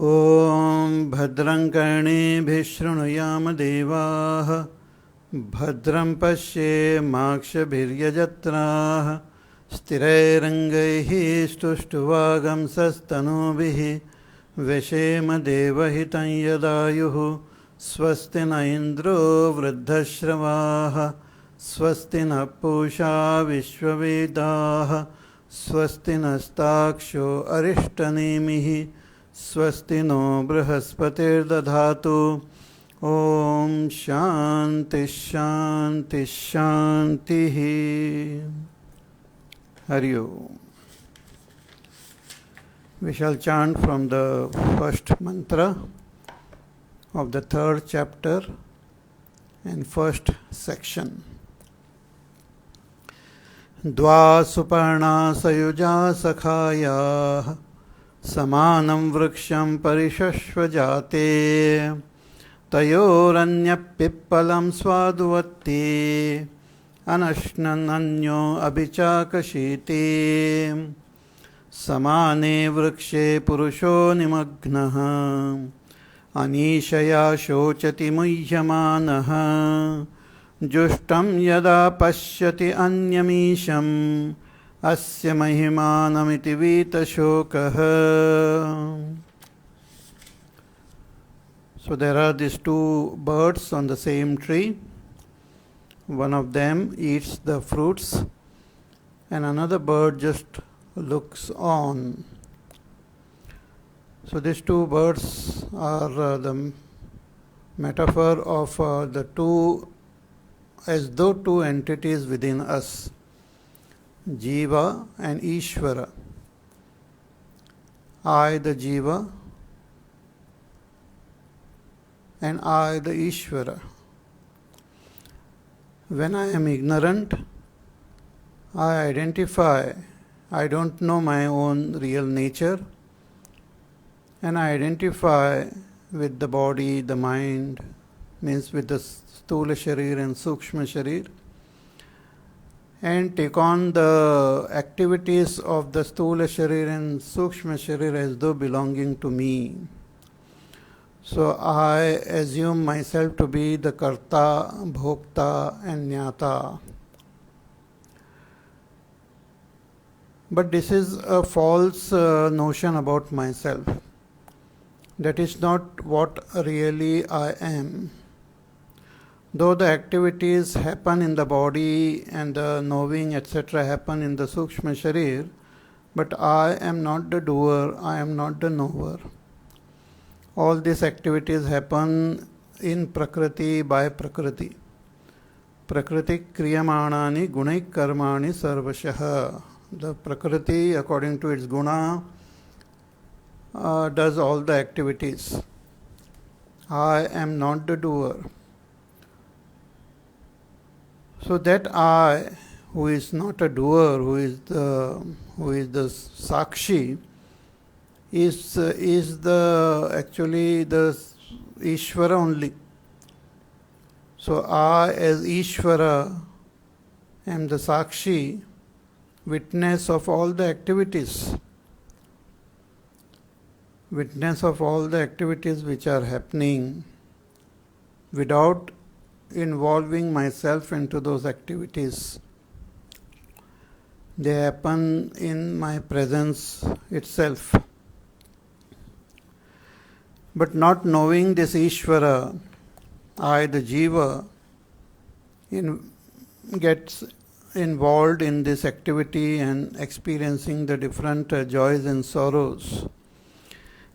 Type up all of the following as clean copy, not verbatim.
ॐ भद्रं कर्णेभिः शृणुयाम देवाः भद्रं पश्येमाक्षभिर्यजत्राः स्थिरैरङ्गैः स्तुष्टुवागंसस्तनूभिः व्यशेम देवहितं यदायुः स्वस्ति न इन्द्रो वृद्धश्रवाः स्वस्ति न पूषा विश्ववेदाः स्वस्ति नस्ताक्षो अरिष्टनेमिः स्वस्ति नो बृहस्पतिर्दधातु ॐ शान्ति शान्ति शान्तिः Hari Om. We shall chant from the first mantra of the third chapter and first section. Dva suparna sayuja sakhaya samanam vriksham parishashvajate tayoranya pippalam swaduvatti anashnan anyo abhichakashiti samane vrikshe purusho nimagnaha anishaya shochati muhyamanaha जुष्टं यदा पश्यति अन्यमीशं अस्य महिमानमिति वीतशोकः. So there are these two birds on the same tree. One of them eats the fruits and another bird just looks on. So these two birds are the metaphor of the two, as though two entities within us, Jiva and Ishwara. I the Jiva and I the Ishwara. When I am ignorant, I identify, I don't know my own real nature, and I identify with the body, the mind, means with the Sthula Sharir and Sukshma Sharir, and take on the activities of the Sthula Sharir and Sukshma Sharir as though belonging to me. So I assume myself to be the Karta, Bhokta and Jnata. But this is a false notion about myself. That is not what really I am. Though the activities happen in the body and the knowing etc. happen in the Sukshma Sharir, but I am not the doer, I am not the knower. All these activities happen in Prakriti by Prakriti. Prakriti kriyamanani gunaik karmani sarvashah. The Prakriti, according to its guna, does all the activities. I am not the doer. So that I, who is not a doer, who is the Sakshi, is the actually the Ishwara only. So I as Ishwara am the Sakshi, witness of all the activities. Witness of all the activities which are happening without involving myself into those activities. They happen in my presence itself. But not knowing this Ishvara, I the Jiva, gets involved in this activity and experiencing the different joys and sorrows,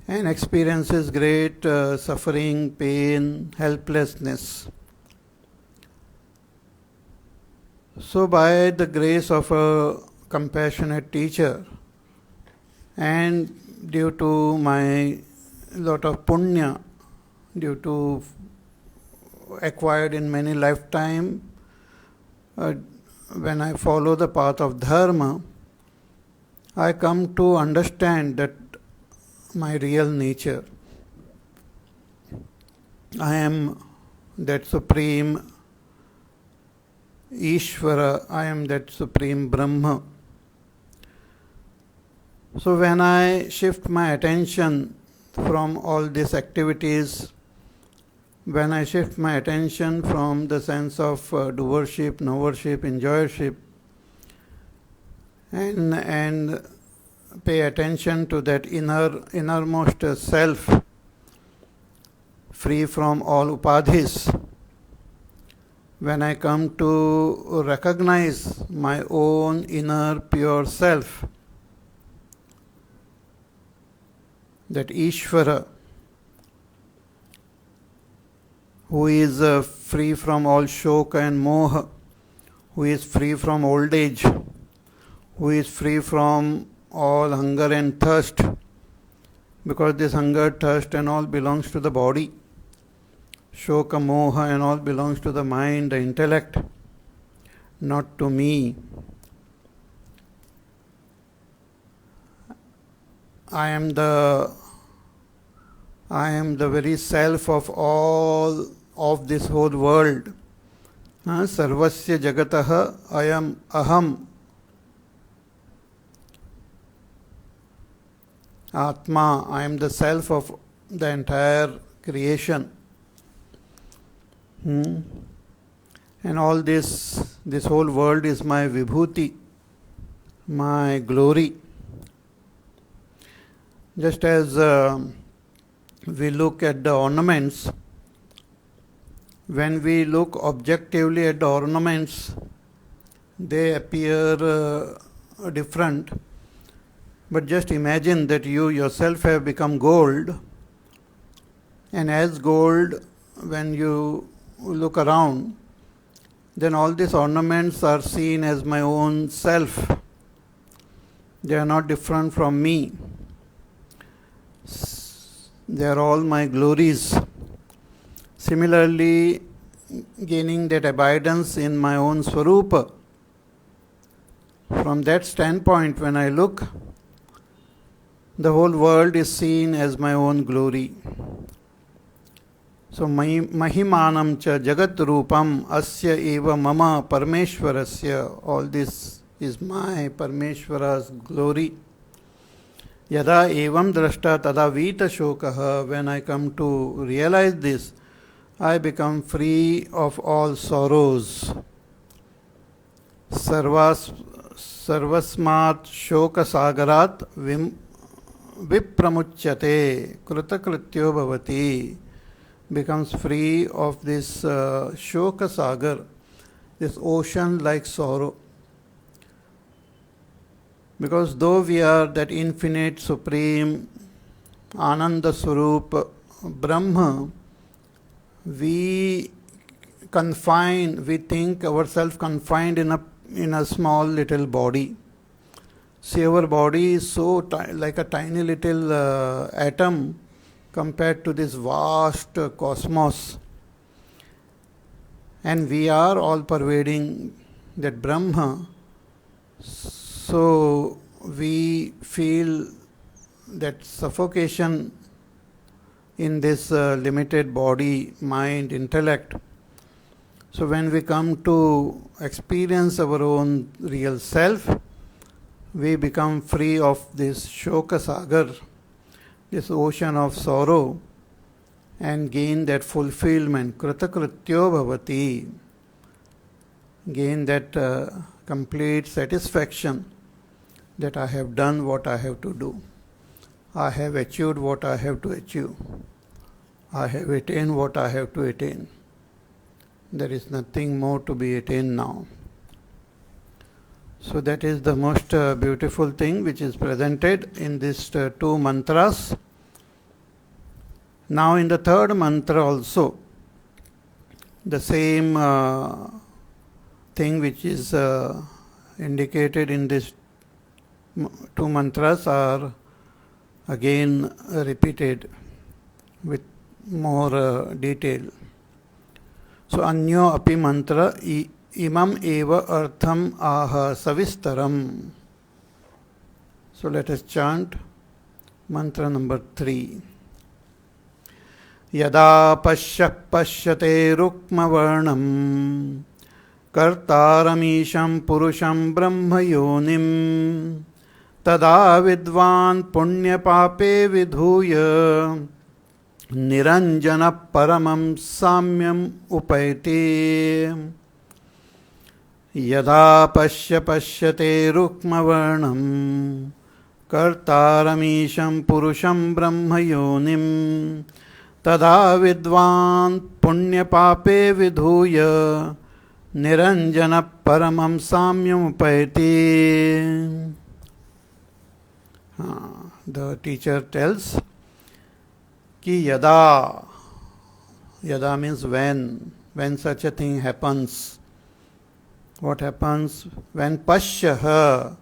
and experiences great suffering, pain, helplessness. So by the grace of a compassionate teacher and due to my lot of punya, due to acquired in many lifetime, when I follow the path of dharma, I come to understand that my real nature. I am that supreme Ishvara, I am that supreme Brahma. So when I shift my attention from all these activities, when I shift my attention from the sense of doership, knowership, enjoyership, and pay attention to that innermost self, free from all upadhis, when I come to recognize my own inner pure self, that Ishwara, who is free from all shoka and moha, who is free from old age, who is free from all hunger and thirst, because this hunger, thirst and all belongs to the body. Shoka, moha and all belongs to the mind, the intellect, not to me. I am the very self of all of this whole world. Sarvasya jagataha ayam aham. Atma, I am the self of the entire creation. And all this whole world is my vibhuti, my glory. Just as we look at the ornaments, when we look objectively at the ornaments, they appear different. But just imagine that you yourself have become gold, and as gold, when you look around, then all these ornaments are seen as my own self. They are not different from me. They are all my glories. Similarly, gaining that abidance in my own Swarupa. From that standpoint, when I look, the whole world is seen as my own glory. So, Mahimanam cha Jagat Rupam Asya eva Mama Parmeshwarasya. All this is my Parmeshwara's glory. Yada evam drashta tada vita shokaha. When I come to realize this, I become free of all sorrows. Sarvasmat shoka sagarat vipramuchyate krutakrityo bhavati. Becomes free of this shoka sagar, this ocean like sorrow. Because though we are that infinite, supreme, Ananda Swarup, Brahma, we think ourselves confined in a small little body. See, our body is so like a tiny little atom compared to this vast cosmos. And we are all pervading that Brahma. So we feel that suffocation in this limited body, mind, intellect. So when we come to experience our own real self, we become free of this shoka sagar, this ocean of sorrow, and gain that fulfillment, kritakrityo bhavati, gain that complete satisfaction that I have done what I have to do. I have achieved what I have to achieve. I have attained what I have to attain. There is nothing more to be attained now. So that is the most beautiful thing which is presented in these two mantras. Now in the third mantra also, the same thing which is indicated in these two mantras are again repeated with more detail. So anyo api mantra imam eva artham aha savistaram. So let us chant mantra number 3. Yada pashyak pashyate rukma varnam kartaramisham purusham brahma yonim Tada vidvan punya pape vidhuya niranjana paramam samyam upaiti yada pashyate rukmavarnam kartaramisham purusham brahmayonim tada vidvan punya pape vidhuya niranjana paramam samyam upaiti. The teacher tells ki yada means when such a thing happens. What happens? When pasya,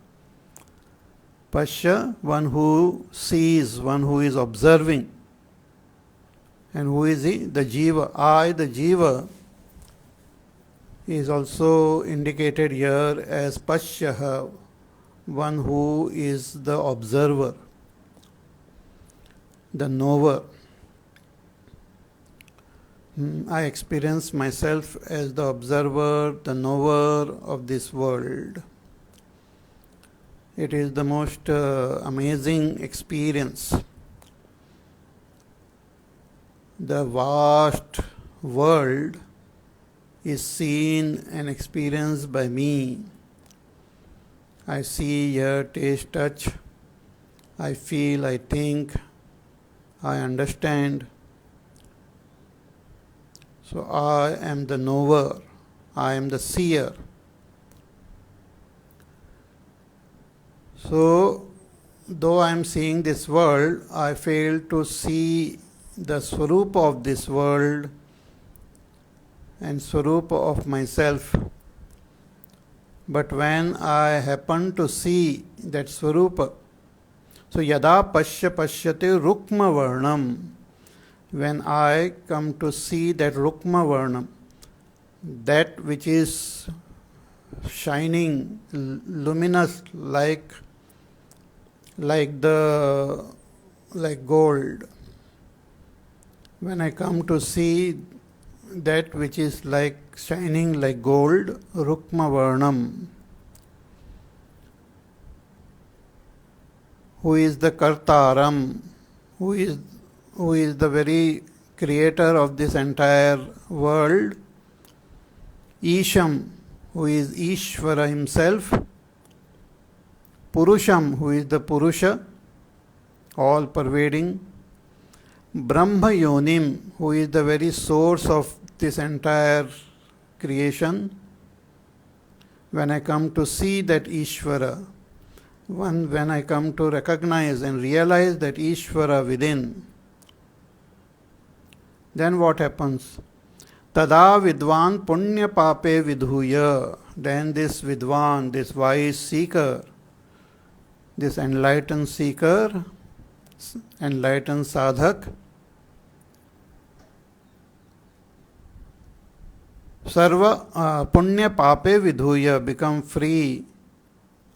one who sees, one who is observing. And who is he? The jiva. I, the jiva, is also indicated here as pasya, one who is the observer, the knower. I experience myself as the observer, the knower of this world. It is the most amazing experience. The vast world is seen and experienced by me. I see, hear, taste, touch. I feel, I think, I understand. So I am the knower, I am the seer. So, though I am seeing this world, I fail to see the swarupa of this world and swarupa of myself. But when I happen to see that swarupa, so yada pashyate rukma varnam, when I come to see that rukma varnam, that which is shining, luminous like gold, when I come to see that which is like shining like gold, rukma varnam, who is the kartaram, who is the very creator of this entire world, Isham, who is Ishwara himself, Purusham, who is the Purusha, all pervading, Brahma Yonim, who is the very source of this entire creation. When I come to see that Ishwara, when I come to recognize and realize that Ishwara within, then what happens? Tada vidvan punya pape vidhuya. Then this vidvan, this wise seeker, this enlightened seeker, enlightened sadhak, sarva punya pape vidhuya, become free.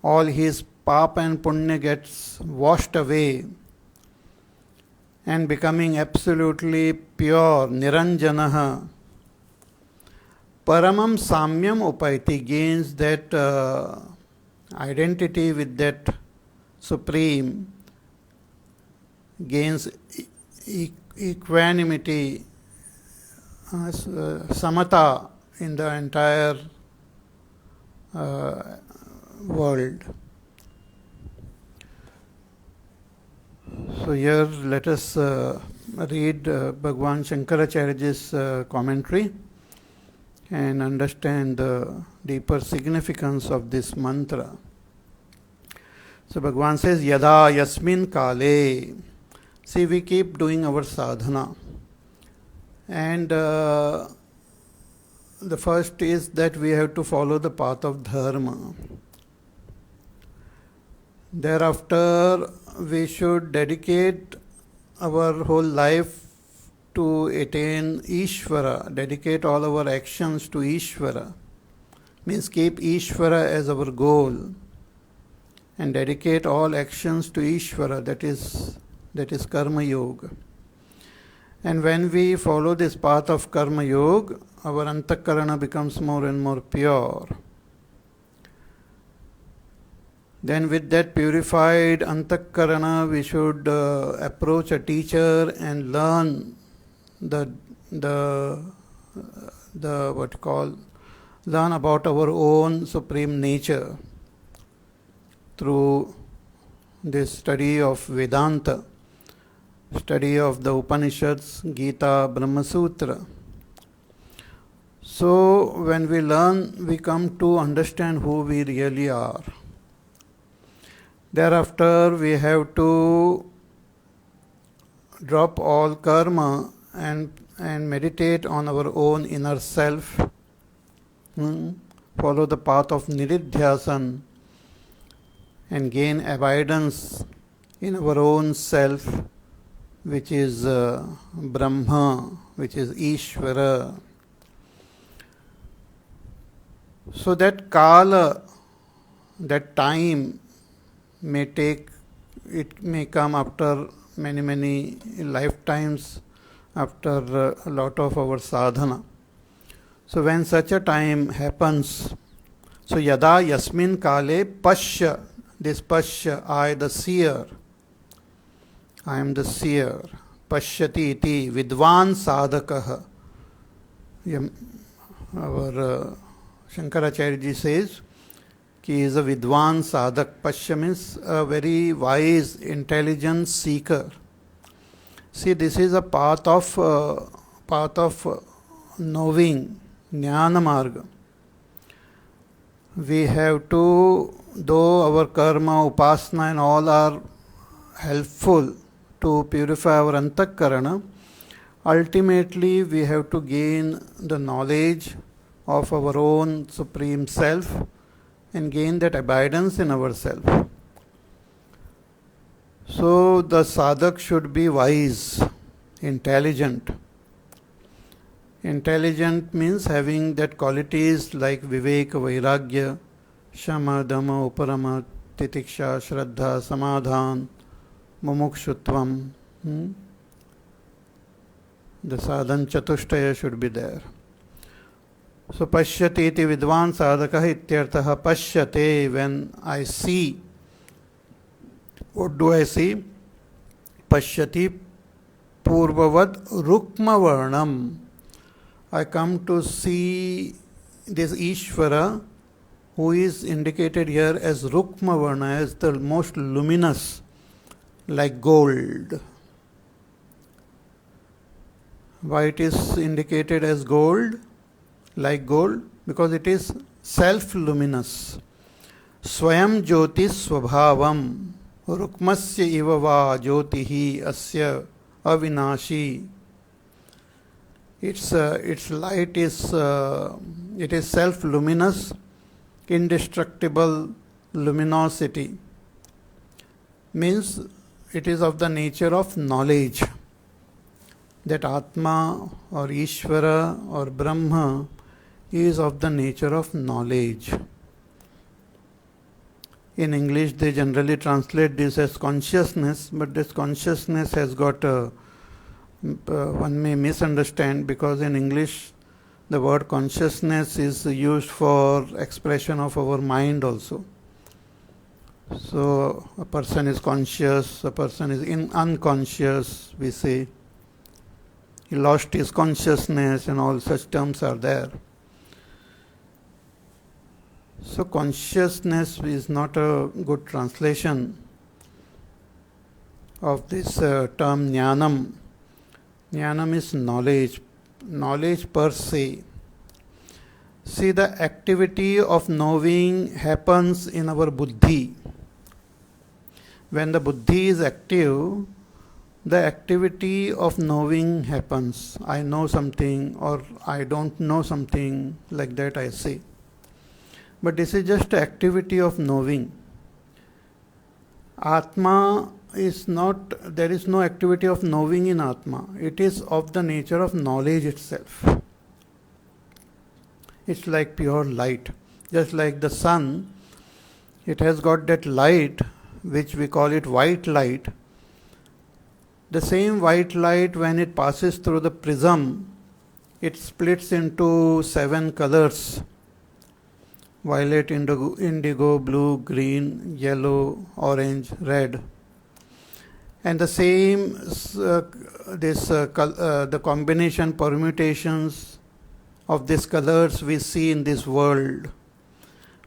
All his papa and punya gets washed away, and becoming absolutely pure, niranjanaha, paramam samyam upaiti, gains that identity with that supreme, gains equanimity, samata in the entire world. So here let us read Bhagwan Shankaracharya's commentary and understand the deeper significance of this mantra. So Bhagwan says, Yada yasmin kale. See, we keep doing our sadhana. And the first is that we have to follow the path of dharma. Thereafter, we should dedicate our whole life to attain Ishwara, dedicate all our actions to Ishwara. Means keep Ishwara as our goal and dedicate all actions to Ishwara, that is Karma Yoga. And when we follow this path of Karma Yoga, our Antakarana becomes more and more pure. Then with that purified antakarana, we should approach a teacher and learn the the what you call learn about our own supreme nature through this study of Vedanta, study of the Upanishads, Gita, Brahma Sutra. So when we learn, we come to understand who we really are. Thereafter, we have to drop all karma and meditate on our own inner self. Follow the path of Niridhyasan and gain abidance in our own self, which is Brahma, which is Ishwara. So that kala, that time it may come after many lifetimes, after a lot of our sadhana. So when such a time happens, so yada yasmin kale pashya, this pashya, I the seer, I am the seer, pashyati iti vidvan sadhakaha. Our Shankaracharya ji says, he is a vidwan sadhak. Pashya means a very wise, intelligent seeker. See, this is a path of knowing, jnana marga. We have to, though our karma, upasana and all are helpful to purify our antakarana, ultimately we have to gain the knowledge of our own supreme self and gain that abidance in ourself. So the sadhak should be wise, intelligent. Intelligent means having that qualities like vivek, vairagya, shama, dhamma, uparama, titiksha, shraddha, samadhan, mumukshutvam. The sadhan chatushtaya should be there. So pashyati iti vidvan sadhakah ityartah. Pashyate, when I see. What do I see? Pashyati purvavad rukma varnam. I come to see this Ishwara, who is indicated here as rukma varna, as the most luminous, like gold. Why it is indicated as gold? Like gold, because it is self-luminous. Swayam jyoti swabhavam rukmasya iva va jyotihi asya avinashi. Its light is it is self-luminous, indestructible luminosity. Means it is of the nature of knowledge. That Atma or Ishvara or Brahma is of the nature of knowledge. In English, they generally translate this as consciousness, but this consciousness has got one may misunderstand, because in English, the word consciousness is used for expression of our mind also. So, a person is conscious, a person is unconscious, we say. He lost his consciousness, and all such terms are there. So consciousness is not a good translation of this term jnanam. Jnanam is knowledge, knowledge per se. See, the activity of knowing happens in our buddhi. When the buddhi is active, the activity of knowing happens. I know something or I don't know something, like that I say. But this is just activity of knowing. Atma is not, there is no activity of knowing in Atma. It is of the nature of knowledge itself. It's like pure light. Just like the sun, it has got that light, which we call it white light. The same white light, when it passes through the prism, it splits into 7 colors. violet, indigo, blue, green, yellow, orange, red. And the same, the combination, permutations of these colors we see in this world.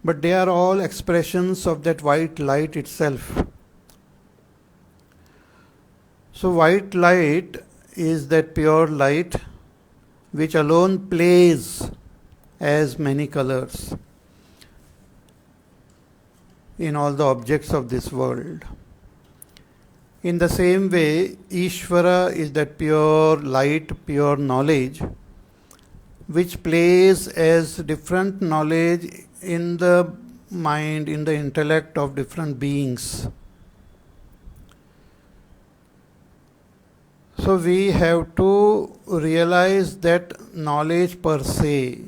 But they are all expressions of that white light itself. So white light is that pure light which alone plays as many colors in all the objects of this world. In the same way, Ishwara is that pure light, pure knowledge, which plays as different knowledge in the mind, in the intellect of different beings. So we have to realize that knowledge per se.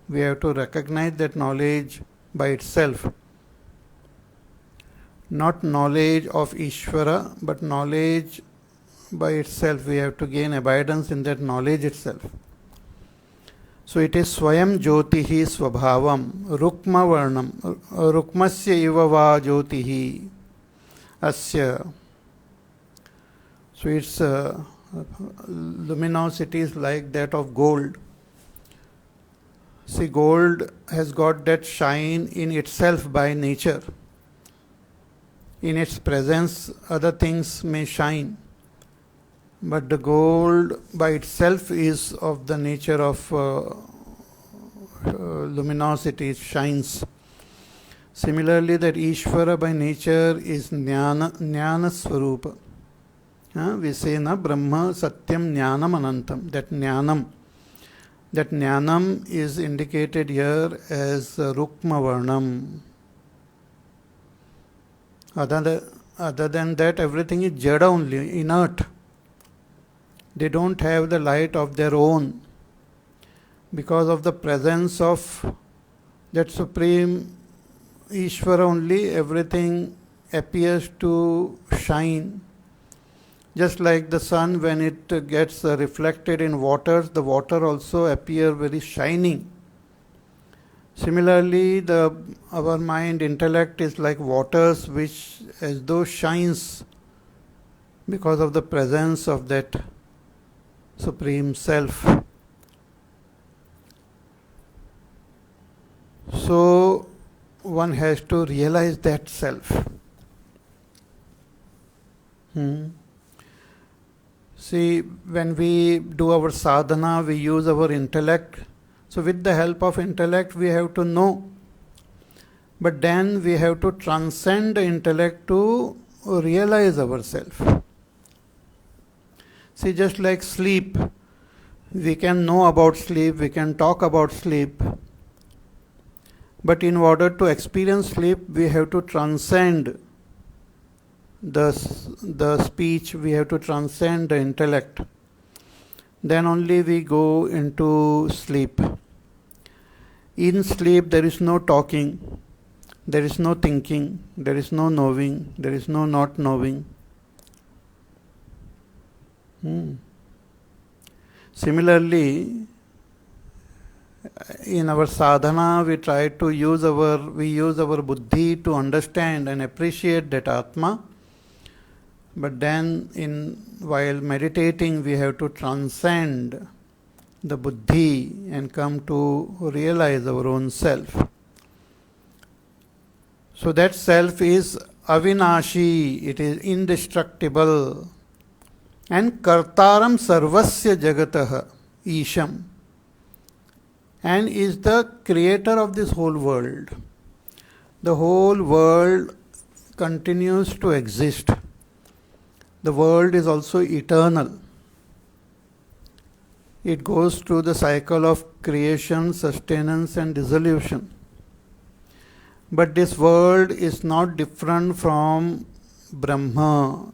We have to recognize that knowledge by itself. Not knowledge of Ishwara, but knowledge by itself. We have to gain abidance in that knowledge itself. So it is Swayam Jyotihi Swabhavam Rukma Varnam Rukmasya Iva Va Jyotihi Asya. So its luminosity is like that of gold. See, gold has got that shine in itself by nature. In its presence, other things may shine. But the gold by itself is of the nature of luminosity, it shines. Similarly, that Ishvara by nature is Jnana Swarupa. We say na Brahma Satyam Jnanam Anantam. That Jnanam is indicated here as Rukma Varnam. Other than that, everything is Jada only, inert. They don't have the light of their own. Because of the presence of that Supreme Ishvara only, everything appears to shine. Just like the sun, when it gets reflected in waters, the water also appear very shining. Similarly, our mind, intellect is like waters which as though shines because of the presence of that Supreme Self. So one has to realize that self. See, when we do our sadhana, we use our intellect. So with the help of intellect, we have to know. But then we have to transcend the intellect to realize ourselves. See, just like sleep, we can know about sleep, we can talk about sleep. But in order to experience sleep, we have to transcend the speech, we have to transcend the intellect. Then only we go into sleep. In sleep, there is no talking, there is no thinking, there is no knowing, there is no not knowing. Similarly, in our sadhana, we try to use our buddhi to understand and appreciate that Atma. But then, while meditating, we have to transcend the buddhi and come to realize our own self. So that self is avinashi, it is indestructible, and kartaram sarvasya jagatah isham, and is the creator of this whole world. The whole world continues to exist. The world is also eternal. It goes through the cycle of creation, sustenance and dissolution. But this world is not different from Brahma.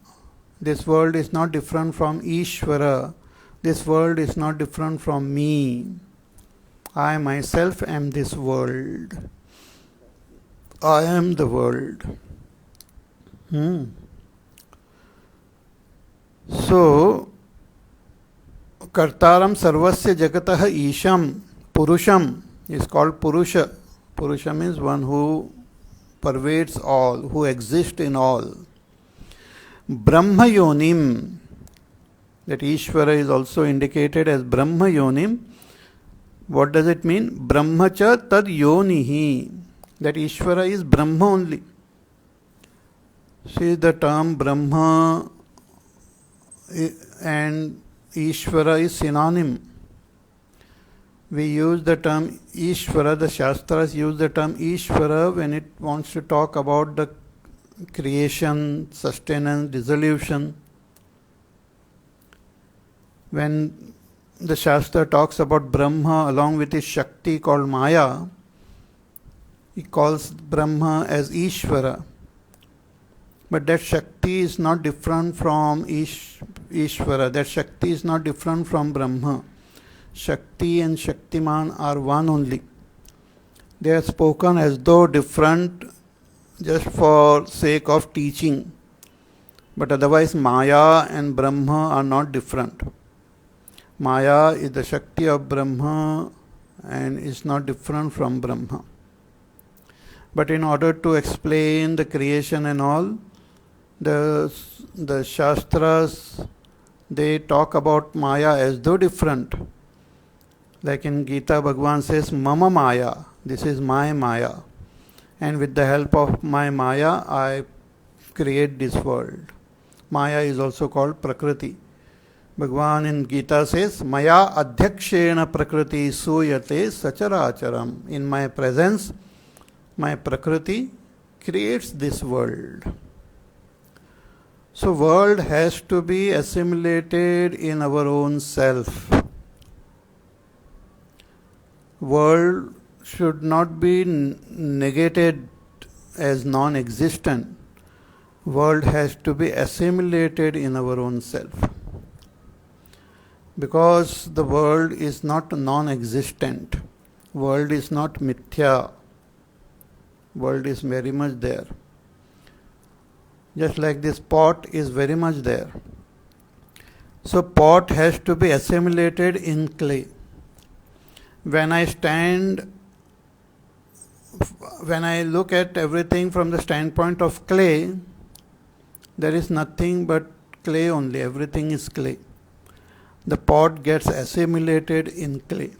This world is not different from Ishwara. This world is not different from me. I myself am this world. I am the world. So, Kartaram Sarvasya Jagatah Isham, Purusham is called Purusha. Purusha means one who pervades all, who exists in all. Brahma Yonim, that Ishwara is also indicated as Brahma Yonim. What does it mean? Brahmacha tad yonihi, that Ishwara is Brahma only. See, the term Brahma and Ishwara is synonym. We use the term Ishwara, the Shastras use the term Ishwara when it wants to talk about the creation, sustenance, dissolution. When the Shastra talks about Brahma along with his Shakti called Maya, he calls Brahma as Ishwara. But that Shakti is not different from Ishwara. That Shakti is not different from Brahma. Shakti and Shaktiman are one only. They are spoken as though different just for sake of teaching. But otherwise Maya and Brahma are not different. Maya is the Shakti of Brahma and is not different from Brahma. But in order to explain the creation and all, the Shastras, they talk about Maya as though different. Like in Gita, Bhagavan says, Mama Maya, this is my Maya. And with the help of my Maya, I create this world. Maya is also called Prakriti. Bhagavan in Gita says, Maya adhyakshena prakriti suyate sacharacharam. In my presence, my Prakriti creates this world. So world has to be assimilated in our own self. World should not be negated as non-existent. World has to be assimilated in our own self. Because the world is not non-existent. World is not mithya. World is very much there. Just like this pot is very much there. So pot has to be assimilated in clay. When I look at everything from the standpoint of clay, there is nothing but clay only. Everything is clay. The pot gets assimilated in clay.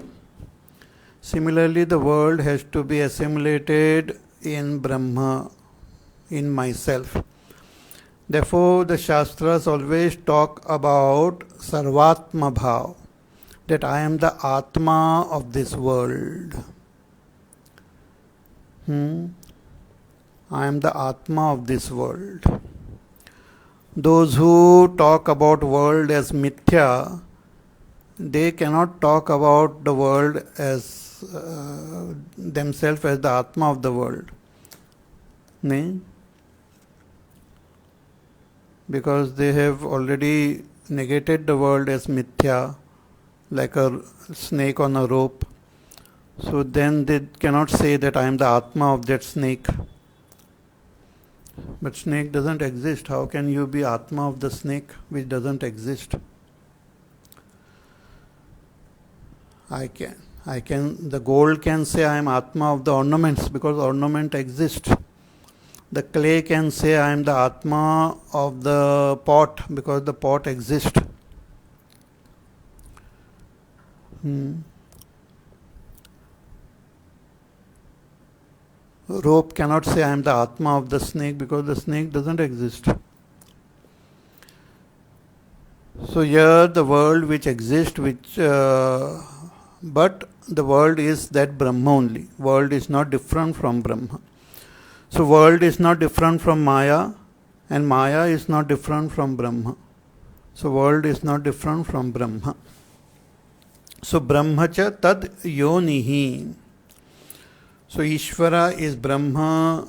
Similarly, the world has to be assimilated in Brahma, in myself. Therefore, the Shastras always talk about Sarvatma Bhav, that I am the Atma of this world. I am the Atma of this world. Those who talk about world as mithya, they cannot talk about the world as themselves as the Atma of the world. Because they have already negated the world as mithya, like a snake on a rope. So then they cannot say that I am the Atma of that snake. But snake doesn't exist. How can you be Atma of the snake which doesn't exist? I can. The gold can say I am Atma of the ornaments because ornament exists. The clay can say I am the Atma of the pot because the pot exists. Rope cannot say I am the Atma of the snake because the snake doesn't exist. So here the world which exists, but the world is that Brahma only. World is not different from Brahma. So world is not different from Maya, and Maya is not different from Brahma. So world is not different from Brahma. So Brahmacha tad yonihi. So Ishwara is Brahma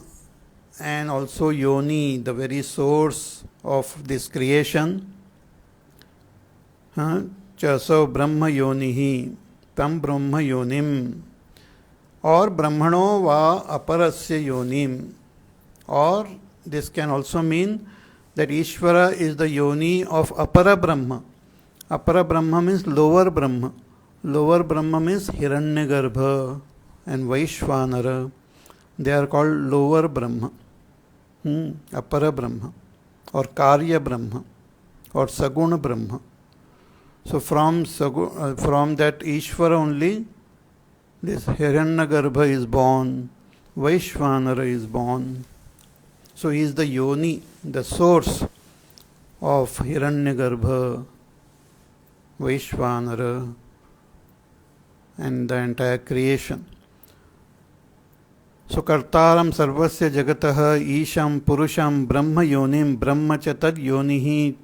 and also Yoni, the very source of this creation. So Brahma Yonihi, Tam Brahma Yonim. Or Brahmano va aparasya yonim. Or this can also mean that Ishvara is the yoni of Apara Brahma. Apara Brahma means lower Brahma. Lower Brahma means Hiranyagarbha and Vaishvanara. They are called lower Brahma, Apara Brahma, or Karya Brahma, or Saguna Brahma. So from that Ishvara only this Hiranyagarbha is born, Vaishvanara is born. So he is the yoni, the source of Hiranyagarbha, Vaishvanara, and the entire creation. So Kartaram Sarvasya Jagataha Isham Purusham Brahma Yonim Brahma Chatad Yonihi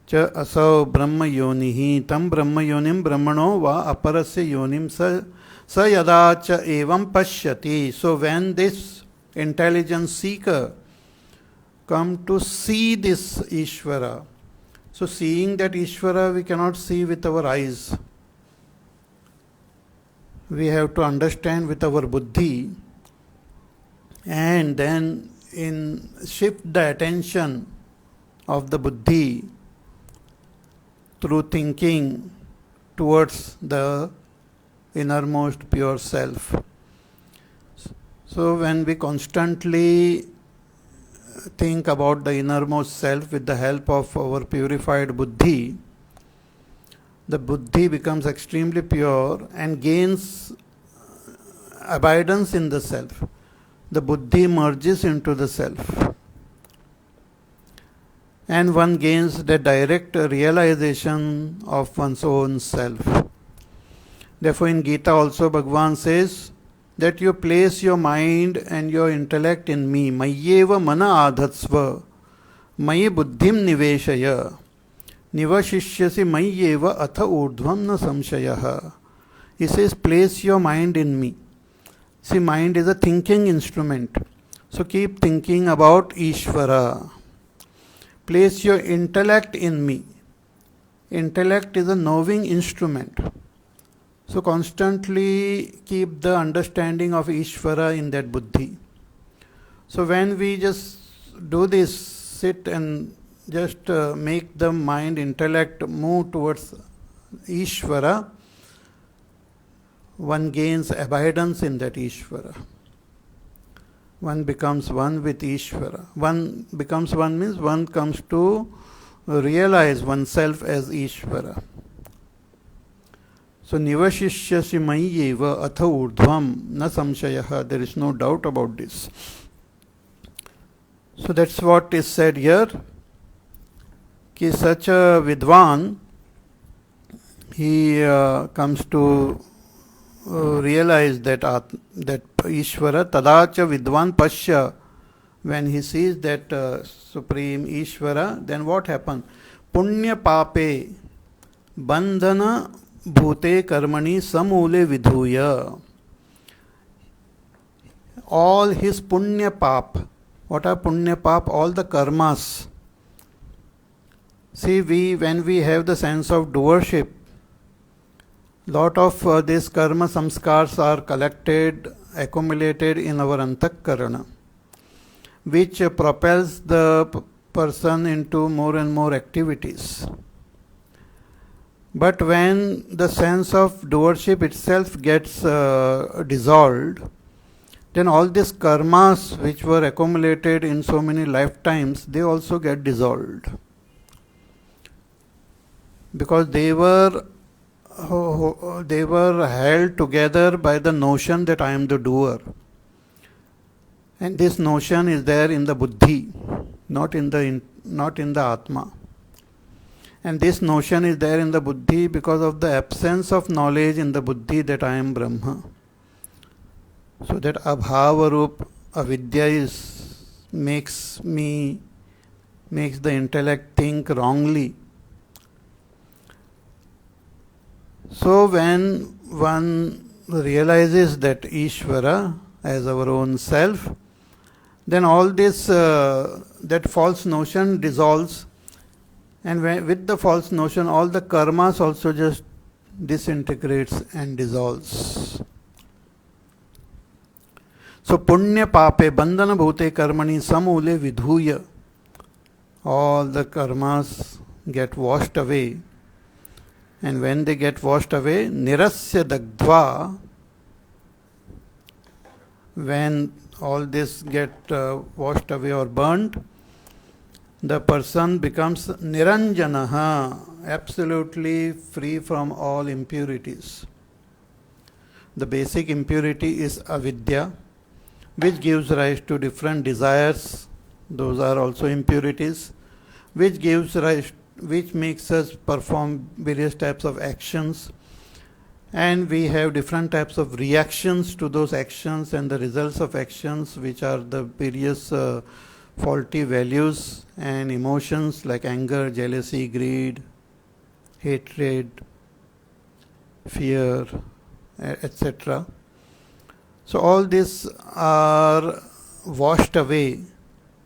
Cha Asau Brahma Yonihi Tam Brahma Yonim Brahmano Va Aparasya Yonim Sa Yada Cha Evam Pashyati. So when this intelligence seeker come to see this Ishvara, so seeing that Ishvara we cannot see with our eyes. We have to understand with our buddhi, and then shift the attention of the buddhi through thinking towards the innermost pure self. So when we constantly think about the innermost self with the help of our purified buddhi, the buddhi becomes extremely pure and gains abidance in the self. The buddhi merges into the self, and one gains the direct realization of one's own self. Therefore in Gita also Bhagavan says that you place your mind and your intellect in me. Mayyeva mana adhatsva, mayi buddhim niveshaya, nivashishyasi mayyeva atha urdhvam na samshayaha. He says, place your mind in me. See, mind is a thinking instrument. So keep thinking about Ishvara. Place your intellect in me. Intellect is a knowing instrument. So constantly keep the understanding of Ishvara in that buddhi. So when we just do this, sit and just make the mind, intellect move towards Ishvara, one gains abidance in that Ishvara. One becomes one with Ishvara. One becomes one means one comes to realize oneself as Ishvara. So nivashishyasi mayyeva atha urdhvam na samshayaha. There is no doubt about this. So that's what is said here. Ki such a vidwan, he comes to realize that Ishvara tadacha vidwan pasya. When he sees that Supreme Ishvara, then what happens? Punya pape bandhana bhute karmani samule vidhuya. All his punya pap. What are punya pap? All the karmas. See, when we have the sense of doership, lot of these karma samskars are collected, accumulated in our antakarana, which propels the person into more and more activities. But when the sense of doership itself gets dissolved, then all these karmas which were accumulated in so many lifetimes, they also get dissolved. Because they were held together by the notion that I am the doer. And this notion is there in the buddhi, not in the atma. And this notion is there in the buddhi because of the absence of knowledge in the buddhi that I am Brahma. So that abhava rup avidya makes the intellect think wrongly. So when one realizes that Ishvara as our own self, then all this that false notion dissolves, and with the false notion all the karmas also just disintegrates and dissolves. So punya pape bandhana bhute karmani samule vidhuya. All the karmas get washed away. And when they get washed away, nirasya dagdva when all this get washed away or burned, the person becomes niranjanaha, absolutely free from all impurities. The basic impurity is avidya, which gives rise to different desires. Those are also impurities, which makes us perform various types of actions, and we have different types of reactions to those actions and the results of actions, which are the various faulty values and emotions like anger, jealousy, greed, hatred, fear, etc. So all these are washed away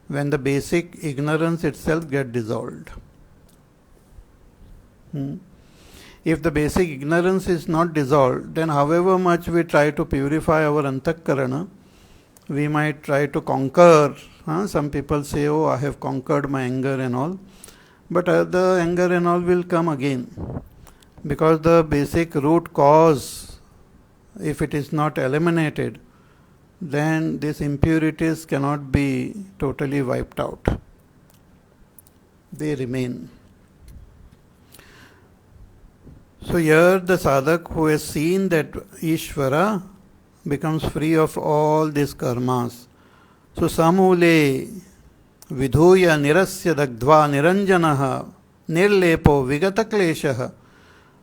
when the basic ignorance itself gets dissolved. If the basic ignorance is not dissolved, then however much we try to purify our antakarana, we might try to conquer. Some people say, oh, I have conquered my anger and all. But the anger and all will come again. Because the basic root cause, if it is not eliminated, then these impurities cannot be totally wiped out. They remain. So here the sadhak who has seen that Ishwara becomes free of all these karmas. So samule vidhuya nirasya dagdva niranjanaha nirlepo vigata kleshaha,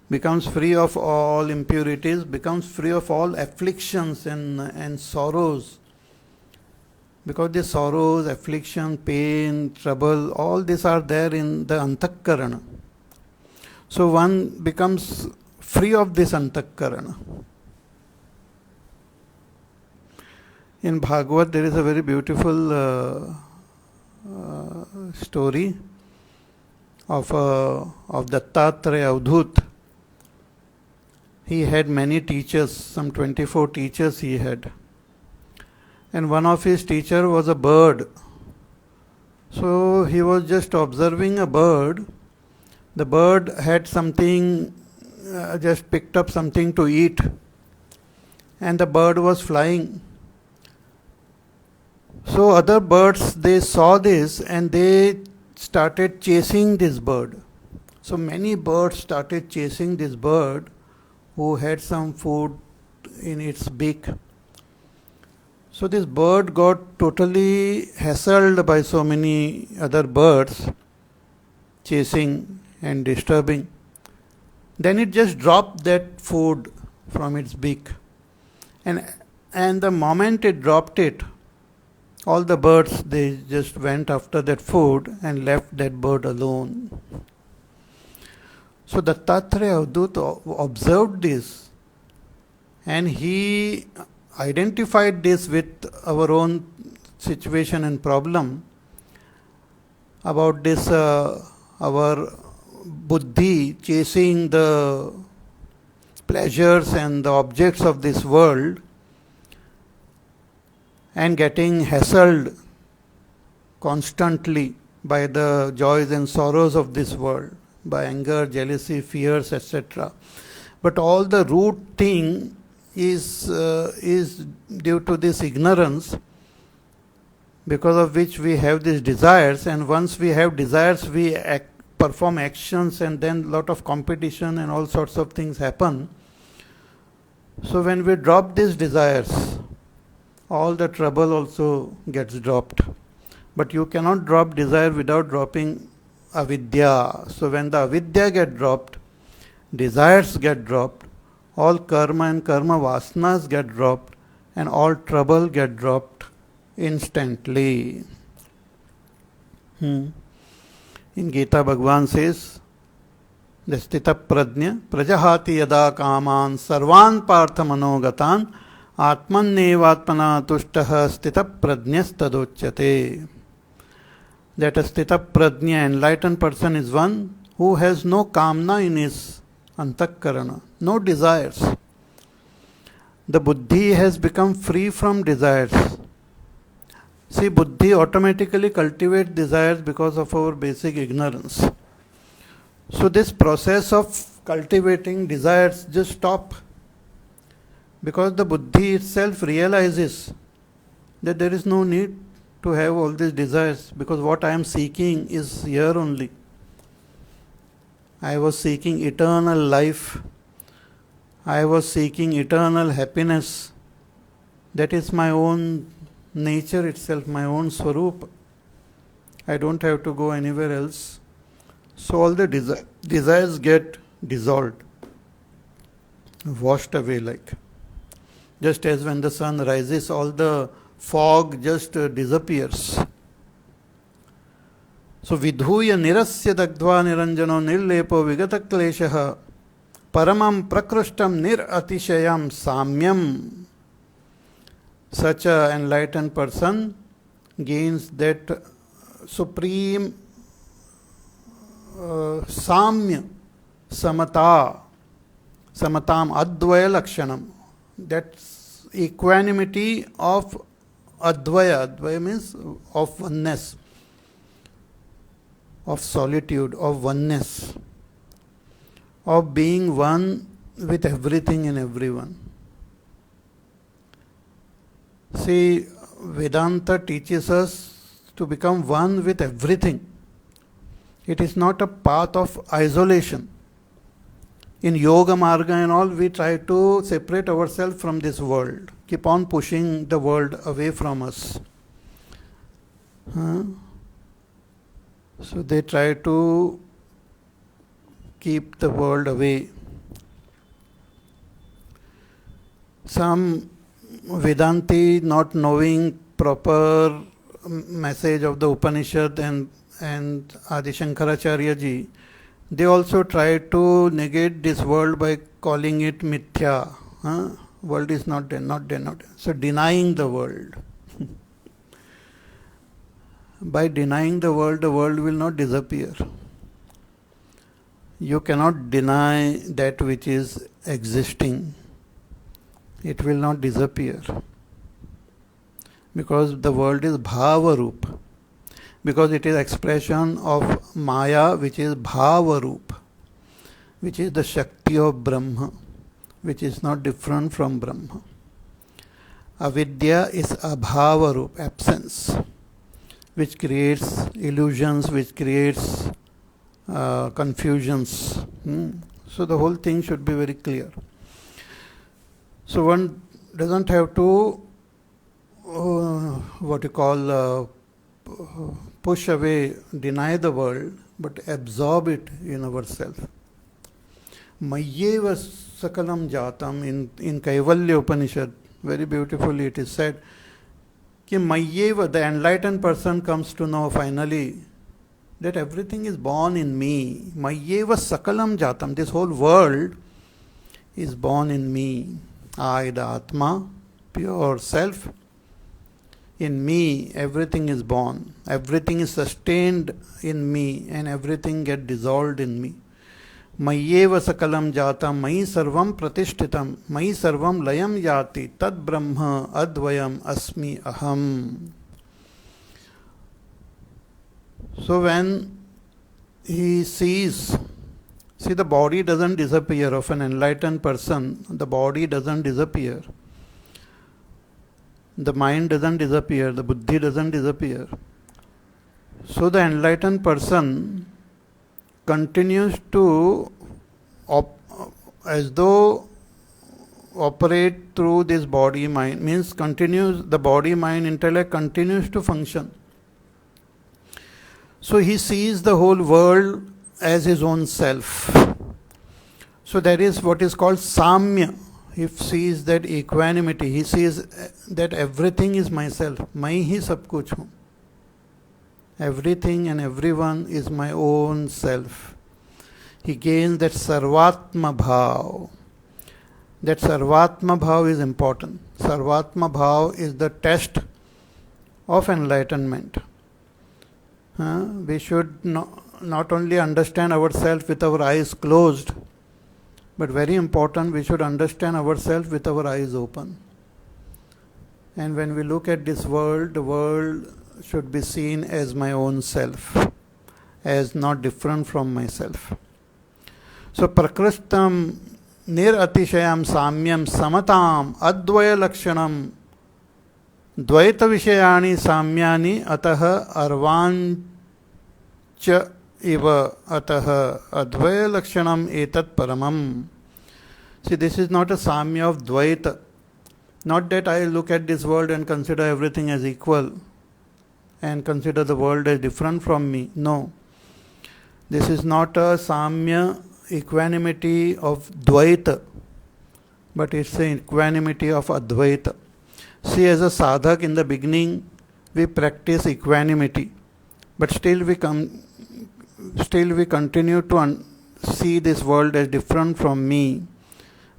becomes free of all impurities, becomes free of all afflictions and sorrows. Because the sorrows, affliction, pain, trouble, all these are there in the antakarana. So one becomes free of this antakarana. In Bhagavad there is a very beautiful story of Dattatreya Avadhut. He had many teachers, some 24 teachers he had. And one of his teachers was a bird. So he was just observing a bird. The bird had something, just picked up something to eat. And the bird was flying. So other birds, they saw this and they started chasing this bird. So many birds started chasing this bird who had some food in its beak. So this bird got totally hassled by so many other birds chasing and disturbing. Then it just dropped that food from its beak. And the moment it dropped it, all the birds, they just went after that food and left that bird alone. So Dattatreya Avadhut observed this and he identified this with our own situation and problem about this our buddhi chasing the pleasures and the objects of this world and getting hassled constantly by the joys and sorrows of this world, by anger, jealousy, fears, etc. But all the root thing is due to this ignorance, because of which we have these desires, and once we have desires we perform actions, and then lot of competition and all sorts of things happen. So when we drop these desires, all the trouble also gets dropped. But you cannot drop desire without dropping avidya. So when the avidya get dropped, desires get dropped, all karma and karma vasanas get dropped, and all trouble get dropped instantly. In Gita, Bhagavan says, the sthita prajna prajahati yada kaman sarvan partha manogatan atmannevatmana tushtaha sthita prajnas tadochyate. That a sthita prajna, enlightened person, is one who has no kamna in his antakarana, no desires. The buddhi has become free from desires. See, buddhi automatically cultivates desires because of our basic ignorance. So this process of cultivating desires just stop, because the buddhi itself realizes that there is no need to have all these desires, because what I am seeking is here only. I was seeking eternal life. I was seeking eternal happiness. That is my own nature itself, my own swarup. I don't have to go anywhere else. So all the desires get dissolved, washed away like. Just as when the sun rises, all the fog just disappears. So vidhuya nirasya dagdva niranjano nirlepo vigata kleshaha paramam prakrustam niratishayam samyam. Such an enlightened person gains that supreme samya, samatam advaya lakshanam, that's equanimity of advaya. Advaya means of oneness, of solitude, of oneness, of being one with everything and everyone. See, Vedanta teaches us to become one with everything. It is not a path of isolation. In Yoga Marga and all, we try to separate ourselves from this world, keep on pushing the world away from us. So they try to keep the world away. Some Vedanti, not knowing proper message of the Upanishad and Adi Shankaracharya ji, they also try to negate this world by calling it mithya. World is not there, not there, not there. So denying the world. By denying the world will not disappear. You cannot deny that which is existing. It will not disappear. Because the world is bhava roop. Because it is expression of Maya, which is bhava roop, which is the Shakti of Brahma, which is not different from Brahma. Avidya is abhava roop, absence, which creates illusions, which creates confusions. So the whole thing should be very clear. So one doesn't have to push away, deny the world, but absorb it in ourselves. Mayyeva sakalam jatam, in Kaivalya Upanishad, very beautifully it is said, ki Mayyeva, the enlightened person comes to know finally that everything is born in me. Mayyeva sakalam jatam, this whole world is born in me. I, the Atma, pure self. In me, everything is born. Everything is sustained in me, and everything gets dissolved in me. Mayyeva sakalam jatam, mayi sarvam pratishtitam, mayi sarvam layam yati, tad brahma advayam asmi aham. So when he sees, see, the body doesn't disappear. Of an enlightened person, the body doesn't disappear. The mind doesn't disappear, the buddhi doesn't disappear. So the enlightened person continues to, as though operate through this body mind, means continues, the body mind intellect continues to function. So he sees the whole world as his own self. So that is what is called samya. He sees that equanimity. He sees that everything is myself. मैं ही सब कुछ हूँ. Everything and everyone is my own self. He gains that sarvatma bhav. That sarvatma bhav is important. Sarvatma bhav is the test of enlightenment. We should not only understand ourselves with our eyes closed, but very important, we should understand ourselves with our eyes open. And when we look at this world, the world should be seen as my own self, as not different from myself. So prakristam nir atishayam samyam samatam advaya lakshanam द्वैत विषयाणि साम्यानि अतः अर्वाञ्च इव अतः अद्वय लक्षणम एतत् परमम. See, this is not a samya of dvaita. Not that I look at this world and consider everything as equal and consider the world as different from me. No. This is not a samya equanimity of dvaita, but it's the equanimity of advaita. See, as a sadhak in the beginning, we practice equanimity, but still we continue to see this world as different from me.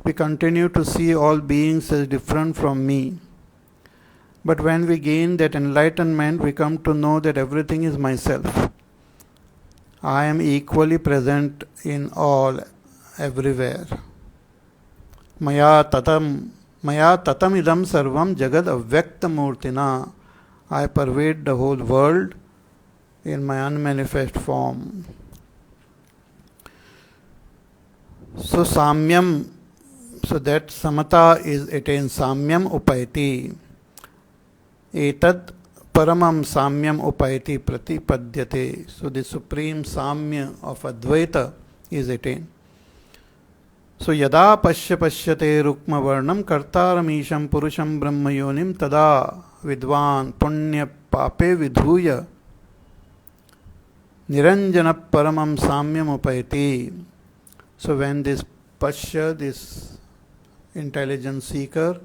We continue to see all beings as different from me. But when we gain that enlightenment, we come to know that everything is myself. I am equally present in all, everywhere. Maya tatam idam sarvam jagad avyakta murtina. I pervade the whole world in my unmanifest form. So samyam, so that samata is attained. Samyam upayati. Etad paramam samyam upayati pratipadyate. So the supreme samya of Advaita is attained. So yada pashyate rukma varnam kartaramisham purusham brahmayonim tada vidvan punya pape vidhuya niranjana paramam samyam upayati. So when this Pashya, this intelligent seeker,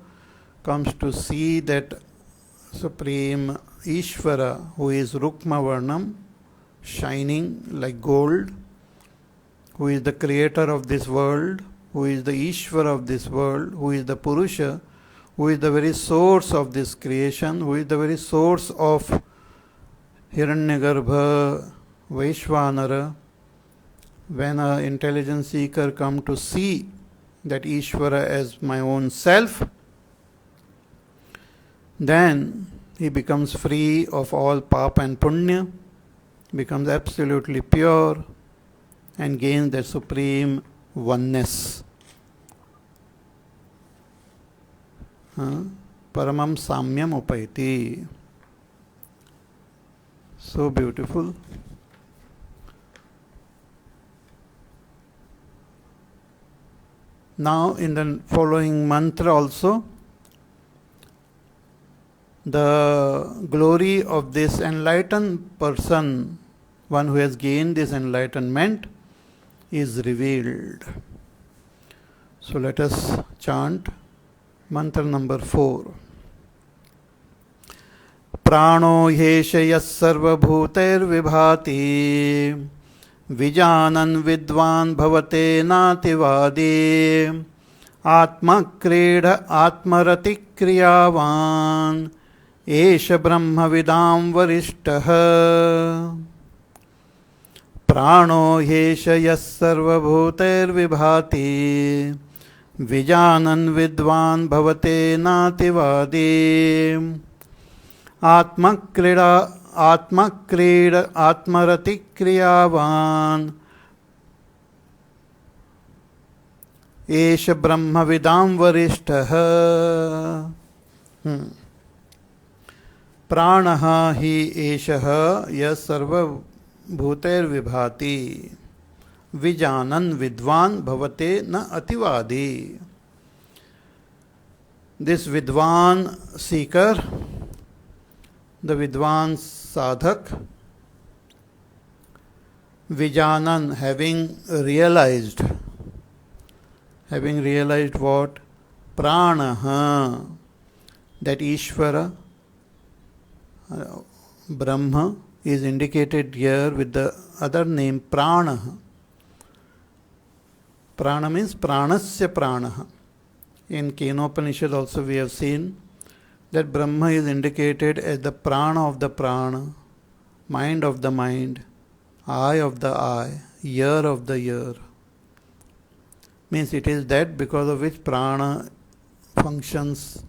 comes to see that Supreme Ishwara, who is Rukma Varnam, shining like gold, who is the creator of this world, who is the Ishwara of this world, who is the Purusha, who is the very source of this creation, who is the very source of Hiranyagarbha, Vaishvanara. When an intelligent seeker comes to see that Ishvara as my own self, then he becomes free of all papa and punya, becomes absolutely pure, and gains that supreme oneness. Paramam samyam upayati. So beautiful. Now in the following mantra also, the glory of this enlightened person, one who has gained this enlightenment, is revealed. So let us chant mantra number 4. Prano yesha yas sarva bhuter vibhati vijanan vidvan bhavate nativadi atma kreda atmarati kriyavan esha brahma vidam varishtah. Prano yesha yas sarva bhuter vibhati vijanan vidvan bhavate nativadi atma kreda atmarati kriyavan esha brahma vidam varishtah. Pranaha hi eshaha yas sarva bhuter vibhati vijanan vidvan bhavate na ativadi. This vidvan seeker, the vidvan sadhak, vijanan, having realized what? Pranaha, that Ishvara, Brahma, is indicated here with the other name Pranaha. Prana means Pranasya Pranaha. In Kenopanishad also we have seen that Brahma is indicated as the prana of the prana, mind of the mind, eye of the eye, ear of the ear. Means it is that because of which prana functions.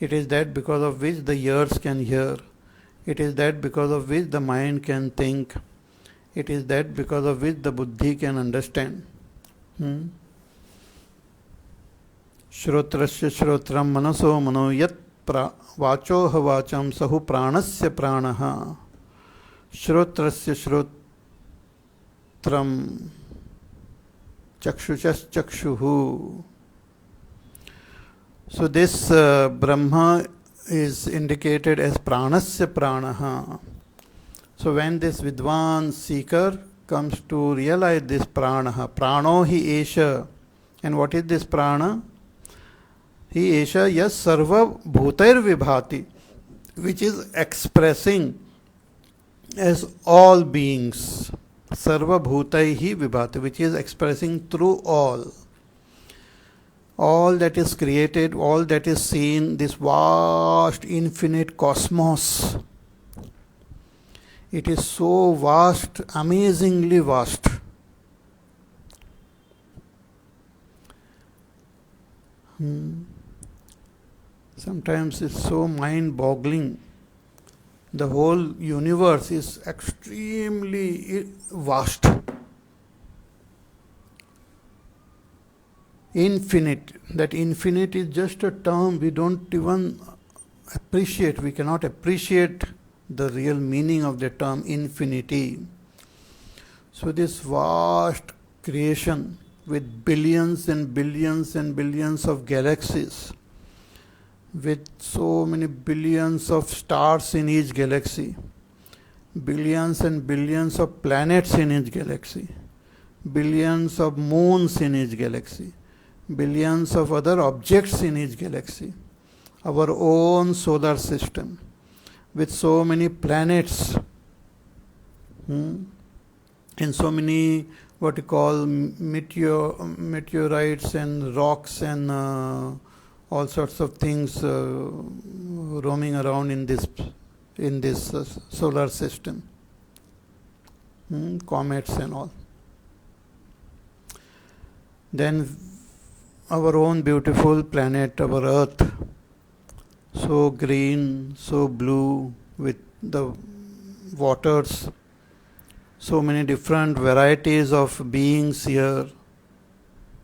It is that because of which the ears can hear. It is that because of which the mind can think. It is that because of which the buddhi can understand. Shrotrasya shrotram manaso mano yat वाचोह वाचम सहु प्राणस्य प्राणः श्रोत्रस्य श्रोत्रम चक्षुषश्चक्षुः. So this Brahma is indicated as pranasya pranaha. So when this Vidwan seeker comes to realize this pranaha, prano hi esha, and what is this prana? Hi esha yas sarva bhutair vibhati, which is expressing as all beings. Sarva bhutaihi vibhati, which is expressing through all. All that is created, all that is seen, this vast infinite cosmos. It is so vast, amazingly vast. Sometimes it's so mind-boggling. The whole universe is extremely vast. Infinite. That infinite is just a term we don't even appreciate. We cannot appreciate the real meaning of the term infinity. So this vast creation with billions and billions and billions of galaxies, with so many billions of stars in each galaxy, billions and billions of planets in each galaxy, billions of moons in each galaxy, billions of other objects in each galaxy, our own solar system with so many planets and so many what you call meteorites and rocks and all sorts of things roaming around in this solar system, comets and all. Then our own beautiful planet, our Earth, so green, so blue, with the waters, so many different varieties of beings here,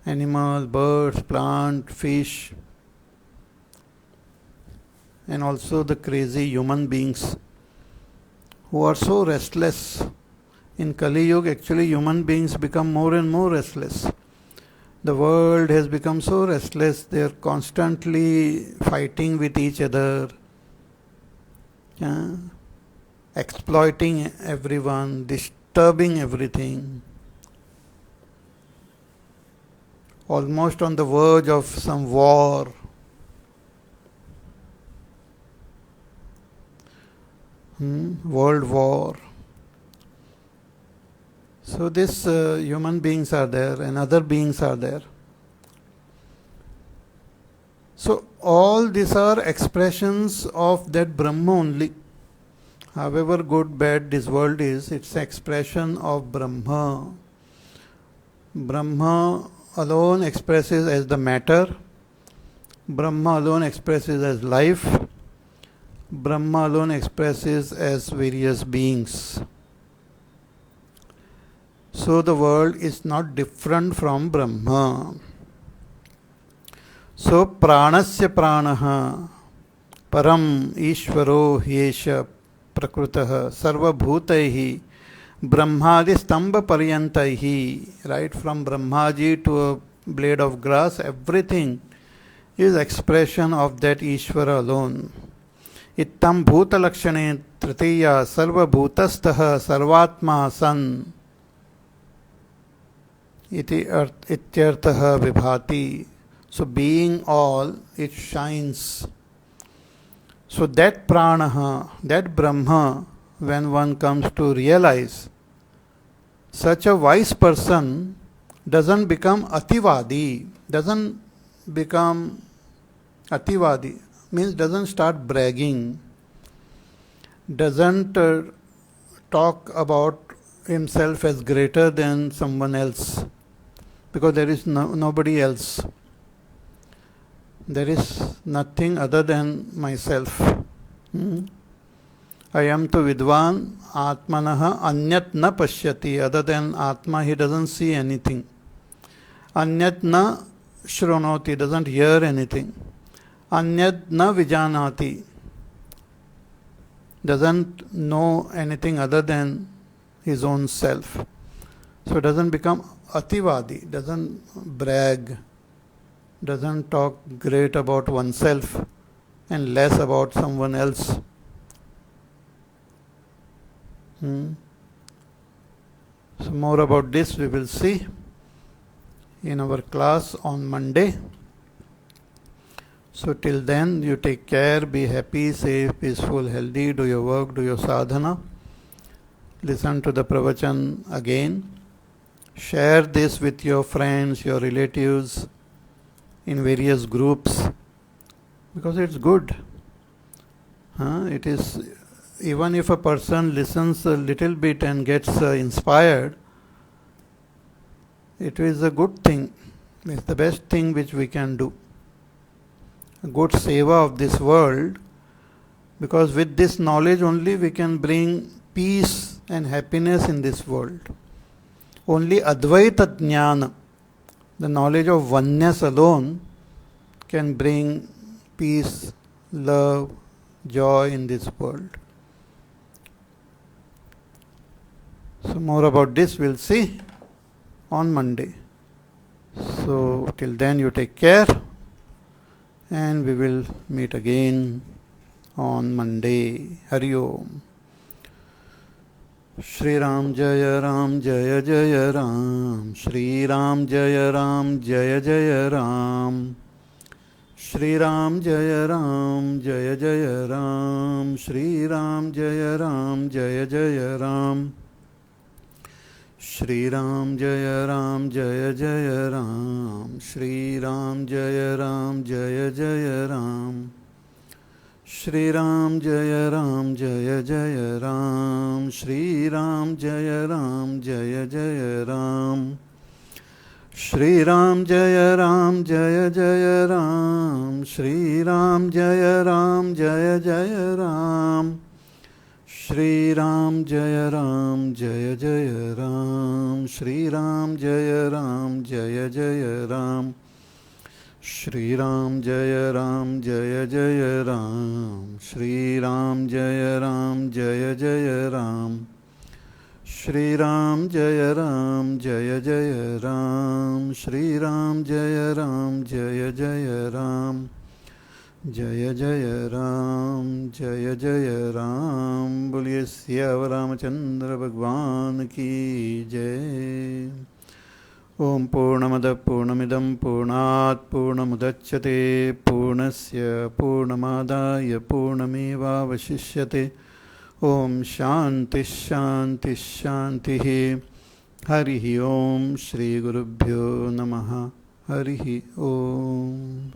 animals, birds, plant, fish, and also the crazy human beings who are so restless. In Kali Yuga, actually human beings become more and more restless. The world has become so restless, they are constantly fighting with each other, exploiting everyone, disturbing everything, almost on the verge of some war. World war. So these human beings are there and other beings are there. So all these are expressions of that Brahma only. However good, bad this world is, it's expression of Brahma. Brahma alone expresses as the matter. Brahma alone expresses as life. Brahma alone expresses as various beings. So the world is not different from Brahma. So pranasya pranaha param ishvaro hyesha prakrutah sarva bhutaihi brahmadi stamba paryantaihi. Right from Brahmaji to a blade of grass, everything is expression of that Ishwara alone. Ittam bhuta lakshane tritiya sarva bhutastha sarvatma san iti ityartha vibhati. So being all, it shines. So that pranaha, that Brahma, when one comes to realize, such a wise person doesn't become ativadi, means doesn't start bragging, doesn't talk about himself as greater than someone else, because there is nobody else. There is nothing other than myself. I am to vidvan atmanaha anyat na pashyati. Other than Atma, he doesn't see anything. Anyat na shronoti, doesn't hear anything. Anyad na vijanati, doesn't know anything other than his own self. So doesn't become ativadi, doesn't brag, doesn't talk great about oneself and less about someone else. So more about this we will see in our class on Monday. So till then, you take care, be happy, safe, peaceful, healthy, do your work, do your sadhana. Listen to the pravachan again. Share this with your friends, your relatives, in various groups, because it's good. It is, even if a person listens a little bit and gets inspired, it is a good thing. It's the best thing which we can do. A good seva of this world, because with this knowledge only we can bring peace and happiness in this world. Only Advaita Jnana, the knowledge of oneness alone, can bring peace, love, joy in this world. So more about this we'll see on Monday. So till then you take care, and we will meet again on Monday. Hari Om. Shri Ram Jaya Ram Jaya Jaya Ram. Shri Ram Jaya Ram Jaya Jaya Ram. Shri Ram Jaya Ram Jaya Jaya Ram. Shri Ram Jaya Ram Jaya Jaya Ram. Shri Ram Jaya Ram Jaya Jaya Ram. Shri Ram Jaya Ram Jaya Jaya Ram. Shri Ram Jaya Ram Jaya Jaya Ram. Shri Ram Jaya Ram Jaya Jaya Ram. Shri Ram Jaya Ram Jaya Jaya Ram. Shri Ram Jaya Ram Jaya Jaya Ram. Shri Ram Jaya Ram Jaya Jaya Ram. Shri Ram Jaya Ram Jaya Jaya Ram. Shri Ram Jaya Ram Jaya Jaya Ram. Shri Ram Jaya Ram Jaya Jaya Ram. Shri Ram Jaya Ram Jaya Jaya Ram. Shri Ram Jaya Ram Jaya Jaya Ram. Jaya Jaya Ram Jaya Jaya Ram. Boliye Siyavar Ramachandra Bhagwan ki Jai. Om Purnamada Purnamidam Purnat Purnamudachyate Purnasya Purnamadaya Purnameva Vashishyate. Om Shanti Shanti Shanti. Harihi Om Shri Gurubhyo Namaha. Harihi Om.